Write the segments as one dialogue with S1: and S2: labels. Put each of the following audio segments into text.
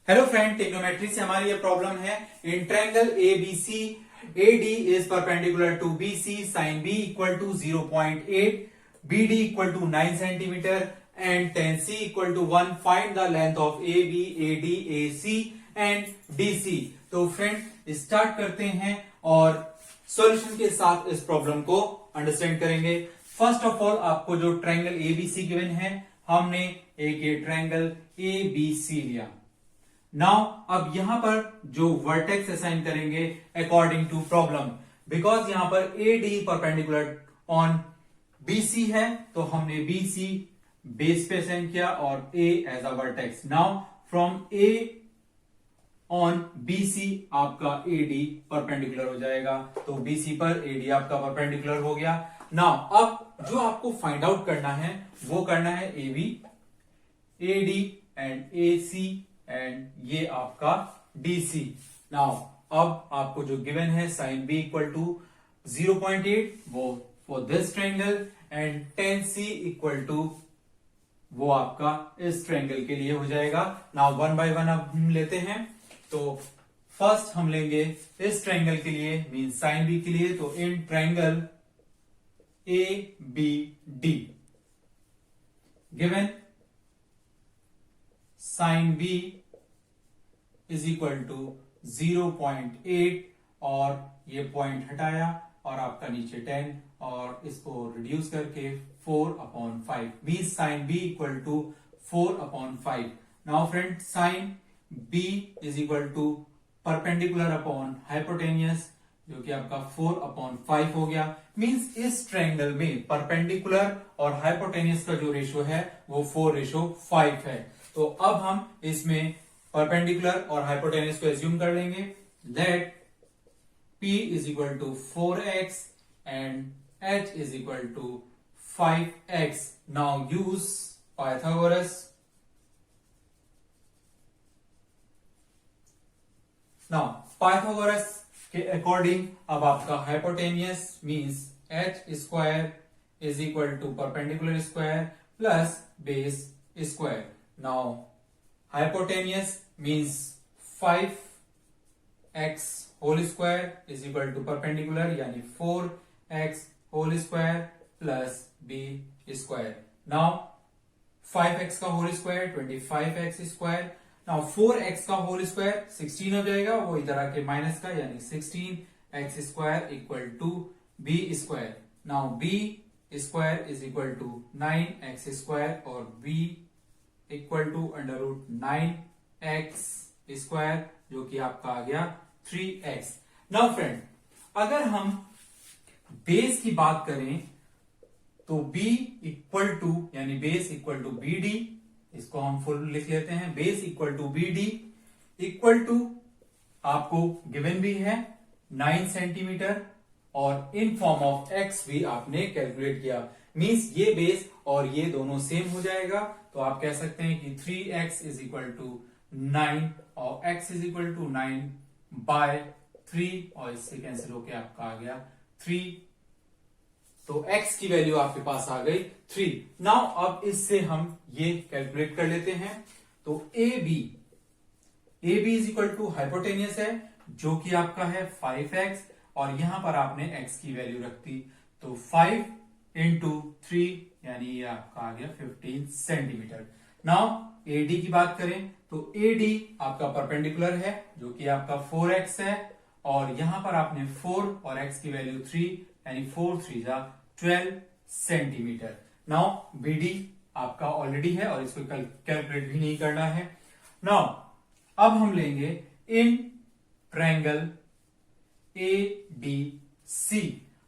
S1: Hello friend, trigonometry से हमारी ये प्रॉब्लम है। In triangle ABC AD is perpendicular to BC, sine B equal to 0.8, BD equal to 9 centimetre and tan C equal to 1। Find the length of AB, AD, AC and DC। तो friend start करते हैं और solution के साथ इस problem को understand करेंगे। First of all आपको जो ट्रायंगल ABC गिवन है, हमने एक ये ट्रायंगल ABC लिया। नाउ अब यहां पर जो वर्टेक्स असाइन करेंगे अकॉर्डिंग टू प्रॉब्लम, बिकॉज यहां पर AD परपेंडिकुलर ऑन BC है तो हमने BC बेस पे असाइन किया और A as a vertex. Now from A on BC आपका AD परपेंडिकुलर हो जाएगा, तो BC पर AD आपका परपेंडिकुलर हो गया। नाउ अब जो आपको फाइंड आउट करना है वो करना है AB, AD and AC and ये आपका DC। नाउ अब आपको जो गिवन है साइन B इक्वल टू 0.8 वो for this triangle and tan C equal to वो आपका इस ट्रायंगल के लिए हो जाएगा। नाउ वन बाय वन अब हम लेते हैं। तो फर्स्ट हम लेंगे इस ट्रायंगल के लिए, मीन साइन B के लिए। तो in triangle ABD given sine B is equal to 0.8 और ये पॉइंट हटाया और आपका नीचे 10 और इसको रिड्यूस करके 4/5 mean sine B equal to 4/5। Now friend sine B is equal to perpendicular upon hypotenuse जो कि आपका 4/5 हो गया। मींस इस ट्रायंगल में परपेंडिकुलर और हाइपोटेनियस का जो रेशो है वो 4:5 है। तो अब हम इसमें परपेंडिकुलर और हाइपोटेनियस को एज्यूम कर लेंगे। Let P is equal to 4x and H is equal to 5x। Now use Pythagoras. Now Pythagoras के अकॉर्डिंग अब आपका hypotenuse means H square is equal to perpendicular square plus base square. Now hypotenuse means 5x whole square is equal to perpendicular यानी 4x whole square plus b square। now 5x का whole square 25x square। now 4x का whole square 16 हो जाएगा, वो इधर आके minus का यानी 16x square equal to b square। now b square is equal to 9x square और b equal to √9x square जो कि आपका आ गया 3x। नाउ फ्रेंड अगर हम बेस की बात करें तो B इक्वल टू यानी बेस इक्वल टू BD, इसको हम फुल लिख लेते हैं। Base equal to BD equal to आपको गिवन भी है 9 सेंटीमीटर और इन फॉर्म ऑफ x भी आपने कैलकुलेट किया। मींस ये बेस और ये दोनों सेम हो जाएगा, तो आप कह सकते हैं कि 3x इज इक्वल टू 9 और x इज इक्वल टू 9/3 और इससे कैंसिल होके आपका आ गया 3। तो x की वैल्यू आपके पास आ गई 3। नाउ अब इससे हम ये कैलकुलेट कर लेते हैं। तो AB is equal to hypotenuse है जो कि आपका है 5x और यहां पर आपने x की वैल्यू रख दी, तो 5 इंटू 3 यानी ये आपका आ गया 15 सेंटीमीटर। नाउ AD की बात करें तो AD आपका परपेंडिकुलर है जो कि आपका 4x है और यहां पर आपने 4 और x की वैल्यू 3 यानी 4 3 जा 12 सेंटीमीटर। नाउ BD आपका ऑलरेडी है और इसको कैलकुलेट भी नहीं करना है। नाउ अब हम लेंगे इन ट्रायंगल ABC।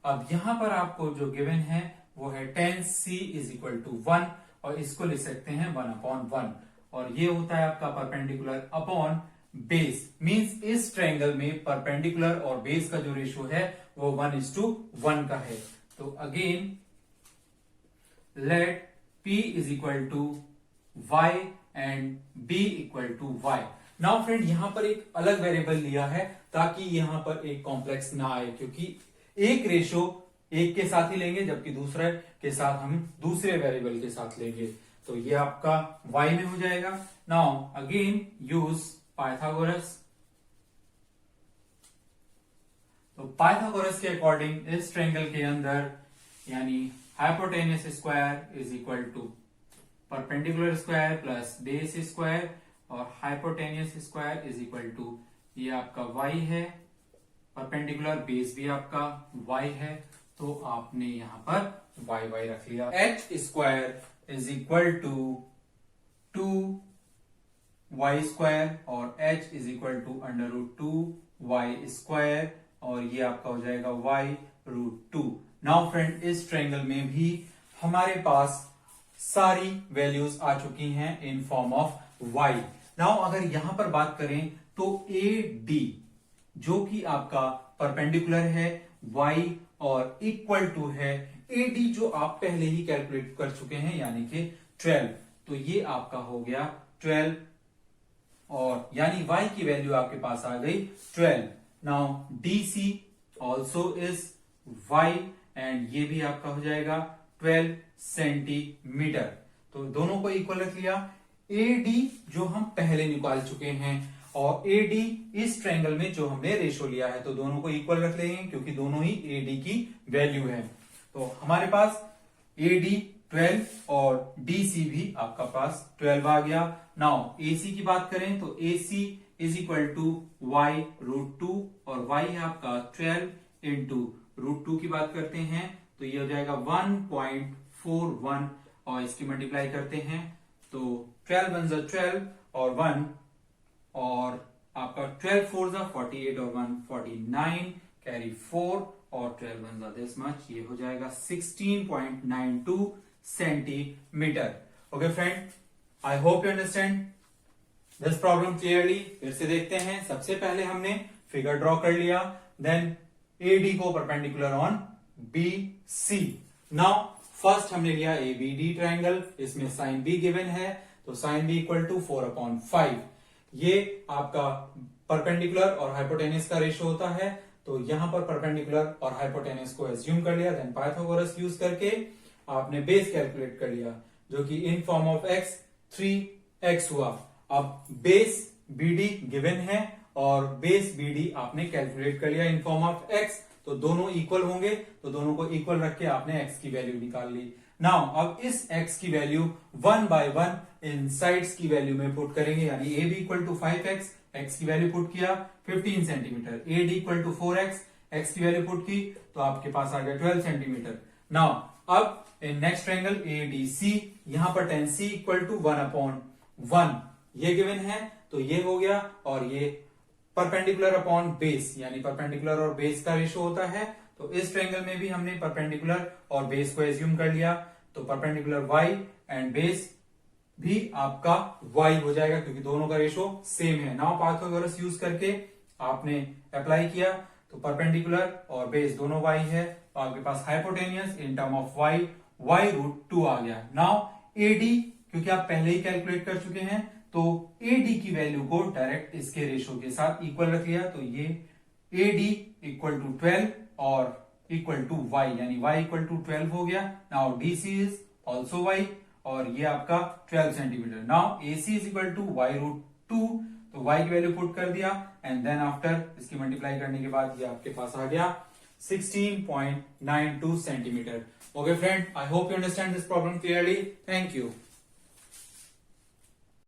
S1: अब यहां पर आपको जो गिवन है वो है tan C is equal to 1 और इसको लिख सकते हैं 1/1 और ये होता है आपका परपेंडिकुलर अपॉन बेस। मींस इस ट्रायंगल में परपेंडिकुलर और बेस का जो रेशियो है वो 1:1 का है। तो again let P is equal to y and B equal to y। Now friend यहां पर एक अलग वेरिएबल लिया है ताकि यहां पर एक कॉम्प्लेक्स ना आए, क्योंकि एक रेशो एक के साथ ही लेंगे जबकि दूसरे के साथ हम दूसरे वेरिएबल के साथ लेंगे, तो ये आपका y में हो जाएगा। Now again use Pythagoras. तो पाइथागोरस के अकॉर्डिंग इस ट्रायंगल के अंदर यानी hypotenuse square is equal to perpendicular square plus base square और hypotenuse square is equal to ये आपका y है, परपेंडिकुलर बेस भी आपका y है, तो आपने यहां पर y रख लिया। h square is equal to 2y square और h is equal to √2y square और ये आपका हो जाएगा y√2। नाउ फ्रेंड, इस ट्रायंगल में भी हमारे पास सारी वैल्यूज आ चुकी हैं in form of y। Now अगर यहां पर बात करें तो AD जो कि आपका परपेंडिकुलर है y और इक्वल टू है AD जो आप पहले ही कैलकुलेट कर चुके हैं यानी कि 12, तो ये आपका हो गया 12 और यानी y की वैल्यू आपके पास आ गई 12। Now DC also is y and ये भी आपका हो जाएगा 12 सेंटीमीटर, तो दोनों को इक्वल रख लिया। AD जो हम पहले निकाल चुके हैं और AD इस ट्रायंगल में जो हमने रेशो लिया है, तो दोनों को इक्वल रख लेंगे क्योंकि दोनों ही AD की वैल्यू है। तो हमारे पास AD 12 और DC भी आपका पास 12 आ गया। नाउ AC की बात करें तो AC is equal to y√2 और y है आपका 12 इंटू √2 की बात करते हैं तो ये हो जाएगा 1.41 और इसकी मल्टीप्लाई करते हैं तो 12 वन 12 और 1 और आपका 12 4 48 और 1 49 कैरी 4 और 12 वन दिस मच, ये हो जाएगा 16.92 centimetre. Okay friend, I hope you understand this problem clearly. फिर से देखते हैं। सबसे पहले हमने फिगर ड्रॉ कर लिया, देन AD को perpendicular on BC। Now first हमने लिया ABD ट्रायंगल, इसमें साइन B गिवन है तो साइन B इक्वल टू 4/5। ये आपका परपेंडिकुलर और हाइपोटेन्यूस का रेशो होता है, तो यहां पर परपेंडिकुलर और हाइपोटेन्यूस को एज्यूम कर लिया, देन पाइथागोरस यूज करके आपने बेस कैलकुलेट कर लिया जो कि in form of x 3x हुआ। अब बेस BD गिवन है और बेस BD आपने कैलकुलेट कर लिया इन फॉर्म ऑफ x, तो दोनों इक्वल होंगे तो दोनों को इक्वल रख के आपने x की वैल्यू निकाल ली। नाउ अब इस x की वैल्यू 1 बाय 1 इन साइड्स की वैल्यू में पुट करेंगे, यानी AB equal to 5x, x की वैल्यू पुट किया 15 centimetre, AD equal to 4x, x की वैल्यू पुट की तो आपके पास आ गया 12 सेंटीमीटर। नाउ अब इन नेक्स्ट ट्रायंगल ADC, यहां पर tan C इक्वल टू 1/1 ये गिवन है तो ये हो गया और ये परपेंडिकुलर अपॉन बेस यानी परपेंडिकुलर और बेस का रेशो होता है, तो इस ट्रायंगल में भी हमने परपेंडिकुलर और बेस को एज्यूम कर लिया, तो परपेंडिकुलर y एंड बेस भी आपका y हो जाएगा क्योंकि दोनों का रेशो सेम है। नाउ पाइथागोरस यूज करके आपने अप्लाई किया तो परपेंडिकुलर और बेस दोनों y है, तो आपके पास hypotenuse in term of y√2 आ गया। नाउ AD क्योंकि आप पहले ही कैलकुलेट कर चुके हैं तो AD की वैल्यू को डायरेक्ट इसके रेशो के साथ इक्वल रख लिया, तो ये AD इक्वल टू 12 और इक्वल टू y यानी y इक्वल टू 12 हो गया। Now DC is also y और ये आपका 12 centimetre. Now AC is equal to y√2, तो y की वैल्यू पुट कर दिया एंड देन आफ्टर इसकी मल्टीप्लाई करने के बाद ये आपके पास आ गया 16.92 centimetre. Okay friend, I hope you understand this problem clearly. Thank you.